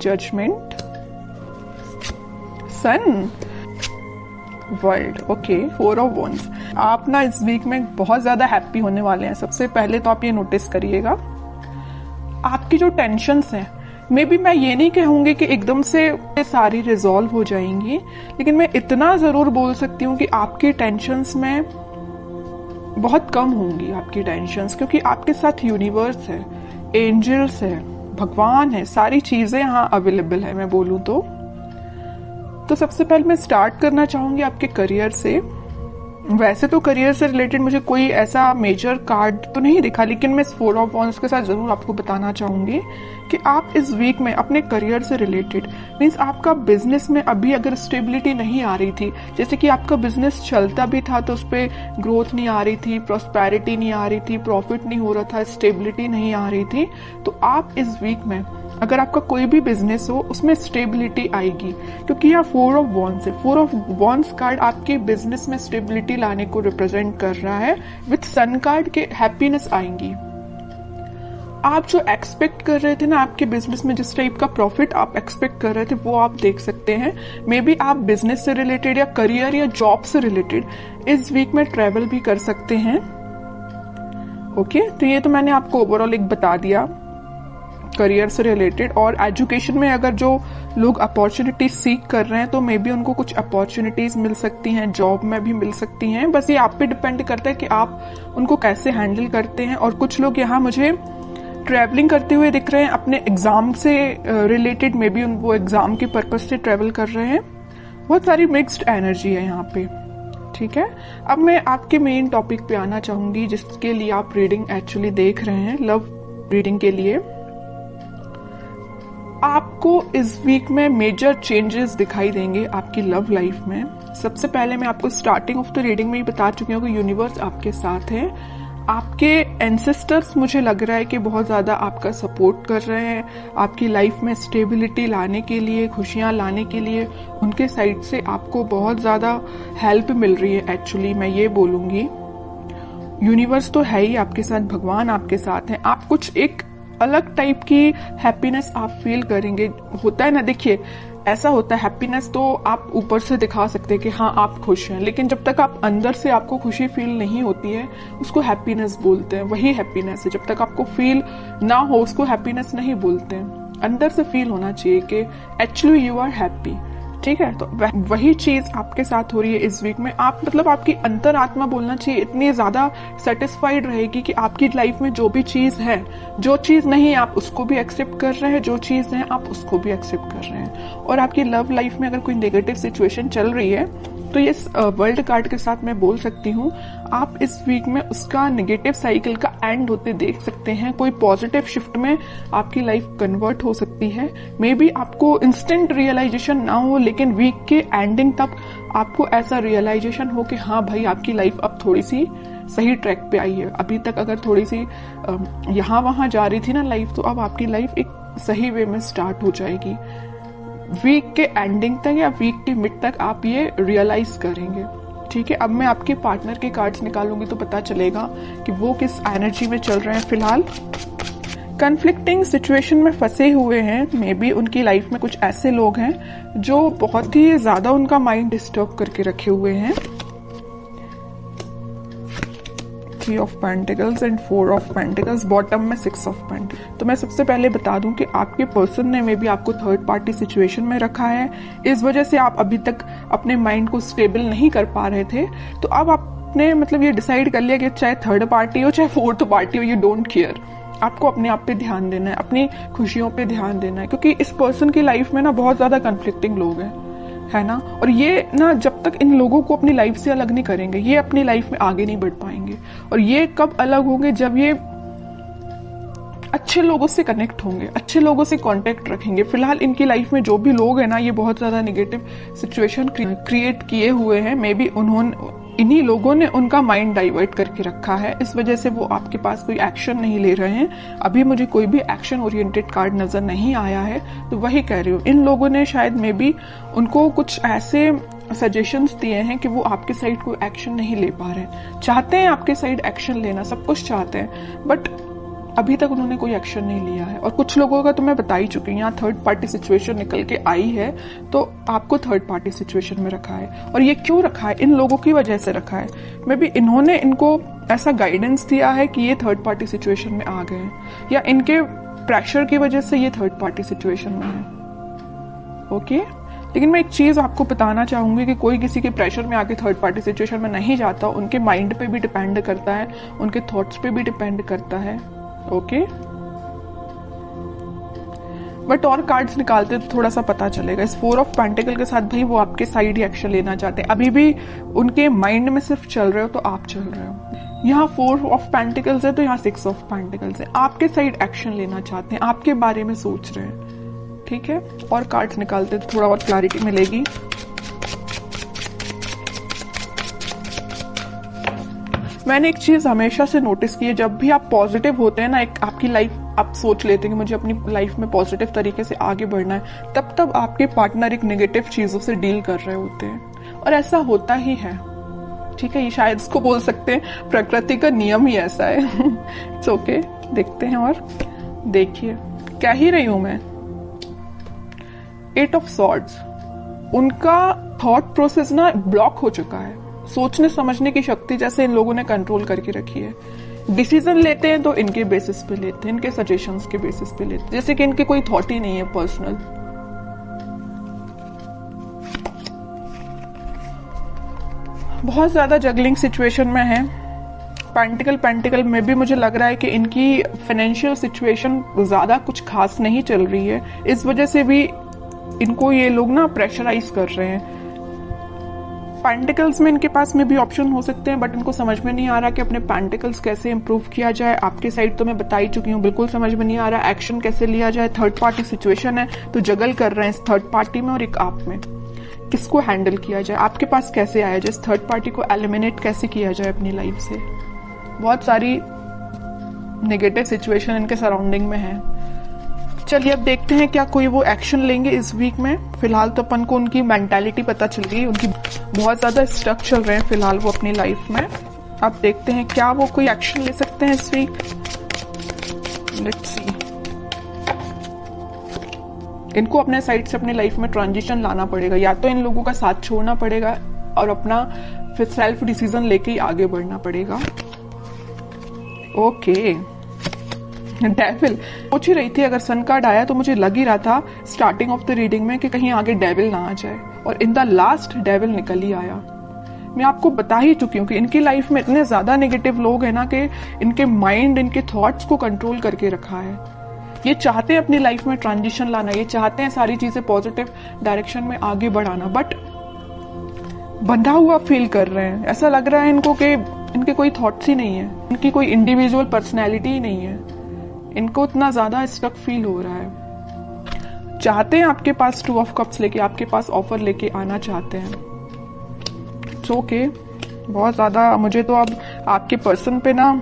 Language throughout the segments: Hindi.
Judgement, sun, world. Okay, 4 of wands. आप ना इस वीक में बहुत ज्यादा हैप्पी होने वाले हैं। सबसे पहले तो आप ये नोटिस करिएगा, आपकी जो टेंशन्स हैं, मे बी मैं ये नहीं कहूंगी कि एकदम से सारी रिजॉल्व हो जाएंगी, लेकिन मैं इतना जरूर बोल सकती हूँ कि आपकी टेंशन्स में बहुत कम होंगी आपकी टेंशन्स, क्योंकि आपके साथ यूनिवर्स है, एंजल्स है, भगवान है, सारी चीजें यहाँ अवेलेबल है मैं बोलूँ तो सबसे पहले मैं स्टार्ट करना चाहूंगी आपके करियर से। वैसे तो करियर से रिलेटेड मुझे कोई ऐसा मेजर कार्ड तो नहीं दिखा, लेकिन मैं इस 4 ऑफ वॉन्ड्स के साथ जरूर आपको बताना चाहूंगी कि आप इस वीक में अपने करियर से रिलेटेड, मीन्स आपका बिजनेस में अभी अगर स्टेबिलिटी नहीं आ रही थी, जैसे कि आपका बिजनेस चलता भी था तो उस पर ग्रोथ नहीं आ रही थी, प्रॉस्पेरिटी नहीं आ रही थी, प्रॉफिट नहीं हो रहा था, स्टेबिलिटी नहीं आ रही थी, तो आप इस वीक में अगर आपका कोई भी बिजनेस हो उसमें स्टेबिलिटी आएगी, क्योंकि यहाँ 4 ऑफ वॉन्ड्स है। 4 ऑफ वॉन्ड्स कार्ड आपके बिजनेस में स्टेबिलिटी लाने को रिप्रेजेंट कर रहा है। विथ सन कार्ड के हैप्पीनेस आएंगी। आप जो एक्सपेक्ट कर रहे थे ना आपके बिजनेस में, जिस टाइप का प्रॉफिट आप एक्सपेक्ट कर रहे थे वो आप देख सकते हैं। मे बी आप बिजनेस से रिलेटेड या करियर या जॉब से रिलेटेड इस वीक में ट्रेवल भी कर सकते हैं। ओके, तो ये तो मैंने आपको ओवरऑल एक बता दिया करियर से रिलेटेड। और एजुकेशन में अगर जो लोग अपॉर्चुनिटी सीख कर रहे हैं तो मे बी उनको कुछ अपॉर्चुनिटीज मिल सकती हैं, जॉब में भी मिल सकती हैं। बस ये आप पे डिपेंड करता है कि आप उनको कैसे हैंडल करते हैं। और कुछ लोग यहाँ मुझे ट्रैवलिंग करते हुए दिख रहे हैं अपने एग्जाम से रिलेटेड, मे बी वो एग्जाम के पर्पज से ट्रैवल कर रहे हैं। बहुत सारी मिक्स्ड एनर्जी है यहाँ पे, ठीक है। अब मैं आपके मेन टॉपिक पे आना चाहूंगी जिसके लिए आप रीडिंग एक्चुअली देख रहे हैं, लव रीडिंग के लिए। आपको इस वीक में मेजर चेंजेस दिखाई देंगे आपकी लव लाइफ में। सबसे पहले मैं आपको स्टार्टिंग ऑफ द रीडिंग में ही बता चुकी हूँ कि यूनिवर्स आपके साथ है। आपके एंसेस्टर्स मुझे लग रहा है कि बहुत ज्यादा आपका सपोर्ट कर रहे हैं, आपकी लाइफ में स्टेबिलिटी लाने के लिए, खुशियां लाने के लिए उनके साइड से आपको बहुत ज्यादा हेल्प मिल रही है। एक्चुअली मैं ये बोलूंगी यूनिवर्स तो है ही आपके साथ, भगवान आपके साथ है। आप कुछ एक अलग टाइप की हैप्पीनेस आप फील करेंगे। होता है ना, देखिए ऐसा होता है, हैप्पीनेस तो आप ऊपर से दिखा सकते हैं कि हाँ आप खुश हैं, लेकिन जब तक आप अंदर से आपको खुशी फील नहीं होती है उसको हैप्पीनेस बोलते हैं। वही हैप्पीनेस है, जब तक आपको फील ना हो उसको हैप्पीनेस नहीं बोलते हैं। अंदर से फील होना चाहिए कि एक्चुअली यू आर हैप्पी, ठीक है। तो वही चीज आपके साथ हो रही है इस वीक में। आप मतलब आपकी अंतरात्मा बोलना चाहिए इतनी ज्यादा सेटिस्फाइड रहेगी कि आपकी लाइफ में जो भी चीज है, जो चीज नहीं है आप उसको भी एक्सेप्ट कर रहे हैं, जो चीज है आप उसको भी एक्सेप्ट कर रहे हैं। और आपकी लव लाइफ में अगर कोई नेगेटिव सिचुएशन चल रही है तो ये वर्ल्ड कार्ड के साथ मैं बोल सकती हूँ आप इस वीक में उसका नेगेटिव साइकिल का एंड होते देख सकते हैं। कोई पॉजिटिव शिफ्ट में आपकी लाइफ कन्वर्ट हो सकती है। मे बी आपको इंस्टेंट रियलाइजेशन ना हो, लेकिन वीक के एंडिंग तक आपको ऐसा रियलाइजेशन हो कि हाँ भाई आपकी लाइफ अब थोड़ी सी सही ट्रैक पे आई है। अभी तक अगर थोड़ी सी यहाँ वहां जा रही थी ना लाइफ, तो अब आपकी लाइफ एक सही वे में स्टार्ट हो जाएगी। वीक के एंडिंग तक या वीक के मिड तक आप ये रियलाइज करेंगे, ठीक है। अब मैं आपके पार्टनर के कार्ड्स निकालूंगी तो पता चलेगा कि वो किस एनर्जी में चल रहे हैं फिलहाल। कन्फ्लिक्टिंग सिचुएशन में फंसे हुए हैं। मे बी उनकी लाइफ में कुछ ऐसे लोग हैं जो बहुत ही ज्यादा उनका माइंड डिस्टर्ब करके रखे हुए हैं। 3 of pentacles and 4 of pentacles, bottom में 6 ऑफ पेंटिकल्स। तो मैं सबसे पहले बता दूं कि आपके पर्सन ने मे बी आपको थर्ड पार्टी सिचुएशन में रखा है। इस वजह से आप अभी तक अपने माइंड को स्टेबल नहीं कर पा रहे थे। तो अब आपने मतलब ये डिसाइड कर लिया कि चाहे थर्ड पार्टी हो चाहे फोर्थ पार्टी हो, यू डोंट केयर। आपको अपने आप पे ध्यान देना है, अपनी खुशियों पे ध्यान देना है, क्योंकि इस पर्सन की लाइफ में ना बहुत ज्यादा कन्फ्लिक्टिंग लोग हैं, है ना। और ये ना जब तक इन लोगों को अपनी लाइफ से अलग नहीं करेंगे ये अपनी लाइफ में आगे नहीं बढ़ पाएंगे। और ये कब अलग होंगे, जब ये अच्छे लोगों से कनेक्ट होंगे, अच्छे लोगों से कांटेक्ट रखेंगे। फिलहाल इनकी लाइफ में जो भी लोग हैं ना, ये बहुत ज्यादा नेगेटिव सिचुएशन क्रिएट किए हुए हैं। मे बी इन्हीं लोगों ने उनका माइंड डाइवर्ट करके रखा है, इस वजह से वो आपके पास कोई एक्शन नहीं ले रहे हैं। अभी मुझे कोई भी एक्शन ओरिएंटेड कार्ड नजर नहीं आया है, तो वही कह रही हूँ इन लोगों ने शायद मे बी उनको कुछ ऐसे सजेशंस दिए हैं कि वो आपके साइड कोई एक्शन नहीं ले पा रहे। चाहते हैं आपके साइड एक्शन लेना, सब कुछ चाहते हैं, बट अभी तक उन्होंने कोई एक्शन नहीं लिया है। और कुछ लोगों का तो मैं बता ही चुकी हूँ, यहाँ थर्ड पार्टी सिचुएशन निकल के आई है, तो आपको थर्ड पार्टी सिचुएशन में रखा है। और ये क्यों रखा है? इन लोगों की वजह से रखा है। मे बी इन्होंने इनको ऐसा गाइडेंस दिया है कि ये थर्ड पार्टी सिचुएशन में आ गए हैं, या इनके प्रेशर की वजह से ये थर्ड पार्टी सिचुएशन में है। ओके, लेकिन मैं एक चीज आपको बताना चाहूंगी कि कोई किसी के प्रेशर में आके थर्ड पार्टी सिचुएशन में नहीं जाता। उनके माइंड पे भी डिपेंड करता है, उनके थॉट्स पे भी डिपेंड करता है। ओके, बट और कार्ड्स निकालते तो थोड़ा सा पता चलेगा। इस 4 ऑफ पेंटिकल के साथ भाई वो आपके साइड ही एक्शन लेना चाहते हैं। अभी भी उनके माइंड में सिर्फ चल रहे हो तो आप चल रहे हो। यहाँ 4 ऑफ पेंटिकल्स है तो यहाँ 6 ऑफ पेंटिकल्स है। आपके साइड एक्शन लेना चाहते हैं, आपके बारे में सोच रहे हैं। ठीक है, और कार्ड्स निकालते तो थोड़ा और क्लैरिटी मिलेगी। मैंने एक चीज हमेशा से नोटिस की है, जब भी आप पॉजिटिव होते हैं ना, एक आपकी लाइफ आप सोच लेते हैं कि मुझे अपनी लाइफ में पॉजिटिव तरीके से आगे बढ़ना है, तब आपके पार्टनर एक नेगेटिव चीजों से डील कर रहे होते हैं। और ऐसा होता ही है। ठीक है, ये शायद इसको बोल सकते हैं प्रकृति का नियम ही ऐसा है। इट्स ओके, देखते हैं। और देखिए क्या ही रही हूं मैं। 8 ऑफ सॉर्ड्स, उनका थॉट प्रोसेस ना ब्लॉक हो चुका है। सोचने समझने की शक्ति जैसे इन लोगों ने कंट्रोल करके रखी है। डिसीजन लेते हैं तो इनके बेसिस पे लेते हैं, इनके सजेशंस के बेसिस पे लेते हैं, जैसे कि इनके कोई थॉट ही नहीं है पर्सनल। बहुत ज्यादा जगलिंग सिचुएशन में है। पेंटिकल में भी मुझे लग रहा है कि इनकी फाइनेंशियल सिचुएशन ज्यादा कुछ खास नहीं चल रही है। इस वजह से भी इनको ये लोग ना प्रेशराइज कर रहे हैं। पेंटिकल्स में इनके पास में भी ऑप्शन हो सकते हैं, बट इनको समझ में नहीं आ रहा कि अपने पेंटिकल्स कैसे इंप्रूव किया जाए। आपकी साइड तो मैं बता ही चुकी हूँ, बिल्कुल समझ में नहीं आ रहा एक्शन कैसे लिया जाए। थर्ड पार्टी सिचुएशन है तो जगल कर रहे हैं इस थर्ड पार्टी में और एक आप में। किसको हैंडल किया जाए, आपके पास कैसे आया जाए, इस थर्ड पार्टी को एलिमिनेट कैसे किया जाए अपनी लाइफ से। बहुत सारी नेगेटिव सिचुएशन इनके सराउंडिंग में है। चलिए अब देखते हैं क्या कोई वो एक्शन लेंगे इस वीक में। फिलहाल तो अपन को उनकी मेंटालिटी पता चल गई, उनकी बहुत ज्यादा स्टक चल रहे हैं फिलहाल वो अपनी लाइफ में। अब देखते हैं क्या वो कोई एक्शन ले सकते हैं इस वीक। Let's see. इनको अपने साइड से अपनी लाइफ में ट्रांजिशन लाना पड़ेगा, या तो इन लोगों का साथ छोड़ना पड़ेगा और अपना फिर सेल्फ डिसीजन लेके ही आगे बढ़ना पड़ेगा। ओके, डेविल सोच ही रही थी, अगर सन कार्ड आया तो मुझे लग ही रहा था स्टार्टिंग ऑफ द रीडिंग में कि कहीं आगे डेविल ना आ जाए, और इन द लास्ट डेविल निकल ही आया। मैं आपको बता ही चुकी हूँ कि इनकी लाइफ में इतने ज्यादा नेगेटिव लोग हैं ना कि इनके माइंड इनके थॉट्स को कंट्रोल करके रखा है। ये चाहते हैं अपनी लाइफ में ट्रांजिशन लाना, ये चाहते हैं सारी चीजें पॉजिटिव डायरेक्शन में आगे बढ़ाना, बट बंधा हुआ फील कर रहे हैं। ऐसा लग रहा है इनको कि इनके कोई थॉट्स ही नहीं है, इनकी कोई इंडिविजुअल पर्सनैलिटी ही नहीं है। इनको इतना ज्यादा स्टक फील हो रहा है। चाहते हैं आपके पास 2 ऑफ कप्स लेके, आपके पास ऑफर लेके आना चाहते हैं। ओके, बहुत ज्यादा मुझे तो अब आपके पर्सन पे ना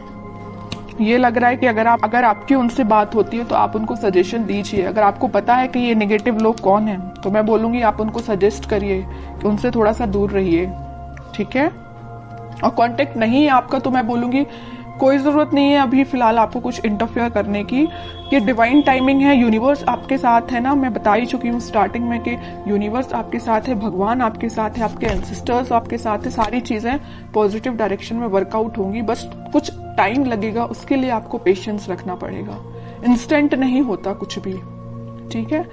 ये लग रहा है कि अगर आपकी उनसे बात होती है तो आप उनको सजेशन दीजिए। अगर आपको पता है कि ये नेगेटिव लोग कौन हैं तो मैं बोलूंगी आप उनको सजेस्ट करिए कि उनसे थोड़ा सा दूर रहिए। ठीक है, और कांटेक्ट नहीं है आपका तो मैं बोलूंगी कोई जरूरत नहीं है अभी फिलहाल आपको कुछ इंटरफेयर करने की। ये डिवाइन टाइमिंग है, यूनिवर्स आपके साथ है ना। मैं बता ही चुकी हूँ स्टार्टिंग में कि यूनिवर्स आपके साथ है, भगवान आपके साथ है, आपके एंसेस्टर्स आपके साथ है। सारी चीजें पॉजिटिव डायरेक्शन में वर्कआउट होंगी, बस कुछ टाइम लगेगा, उसके लिए आपको पेशेंस रखना पड़ेगा। इंस्टेंट नहीं होता कुछ भी। ठीक है,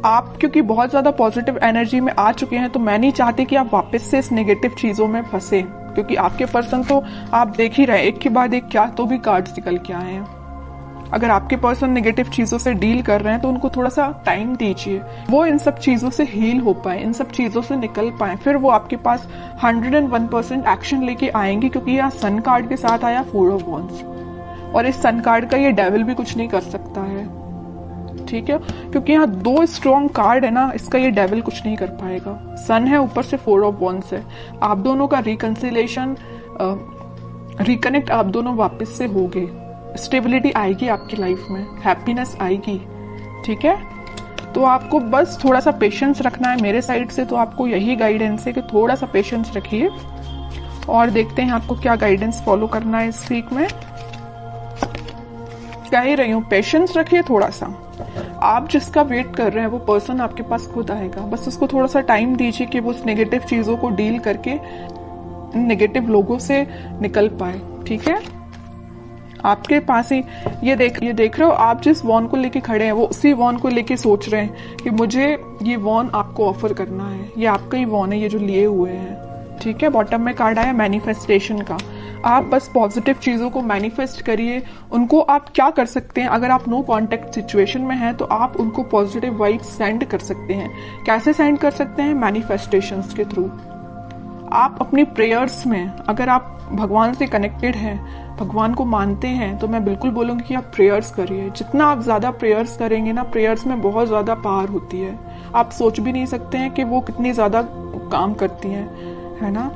आप क्योंकि बहुत ज्यादा पॉजिटिव एनर्जी में आ चुके हैं तो मैं नहीं चाहती कि आप वापस से इस नेगेटिव चीजों में फंसे, क्योंकि आपके पर्सन तो आप देख ही रहे हैं एक के बाद एक क्या तो भी कार्ड्स निकल के आए हैं। अगर आपके पर्सन नेगेटिव चीजों से डील कर रहे हैं तो उनको थोड़ा सा टाइम दीजिए, वो इन सब चीजों से हील हो पाए, इन सब चीजों से निकल पाए, फिर वो आपके पास 101% एक्शन लेके आएंगे। क्योंकि यहाँ सन कार्ड के साथ आया 4 ऑफ वॉन्ड्स, और इस सन कार्ड का ये डेविल भी कुछ नहीं कर सकता है। ठीक है, क्योंकि यहाँ 2 स्ट्रॉन्ग कार्ड है ना, इसका ये डेविल कुछ नहीं कर पाएगा। सन है, ऊपर से 4 ऑफ वॉन्ड्स है। आप दोनों का रिकंसिलेशन रिकनेक्ट आप दोनों वापस से होगे, स्टेबिलिटी आएगी आपकी लाइफ में, हैप्पीनेस आएगी। ठीक है, तो आपको बस थोड़ा सा पेशेंस रखना है मेरे साइड से। तो आपको यही गाइडेंस है कि थोड़ा सा पेशेंस रखिए, और देखते हैं आपको क्या गाइडेंस फॉलो करना है इस वीक में। कह ही रही हूँ, पेशेंस रखिए थोड़ा सा। आप जिसका वेट कर रहे हैं वो पर्सन आपके पास खुद आएगा, बस उसको थोड़ा सा टाइम दीजिए कि वो उस नेगेटिव चीजों को डील करके नेगेटिव लोगों से निकल पाए। ठीक है, आपके पास ही ये देख रहे हो, आप जिस वॉन को लेके खड़े हैं वो उसी वॉन को लेके सोच रहे हैं कि मुझे ये वॉन आपको ऑफर करना है, ये आपका ही वॉन है, ये जो लिए हुए हैं। ठीक है, बॉटम में कार्ड आया मैनिफेस्टेशन का। आप बस पॉजिटिव चीजों को मैनिफेस्ट करिए। उनको आप क्या कर सकते हैं, अगर आप नो कांटेक्ट सिचुएशन में हैं तो आप उनको पॉजिटिव वाइब्स सेंड कर सकते हैं। कैसे सेंड कर सकते हैं? मैनिफेस्टेशंस के थ्रू। आप अपनी प्रेयर्स में, अगर आप भगवान से कनेक्टेड हैं, भगवान को मानते हैं, तो मैं बिल्कुल बोलूंगी कि आप प्रेयर्स करिए। जितना आप ज्यादा प्रेयर्स करेंगे ना, प्रेयर्स में बहुत ज्यादा पावर होती है। आप सोच भी नहीं सकते हैं कि वो कितनी ज्यादा काम करती हैं, है ना।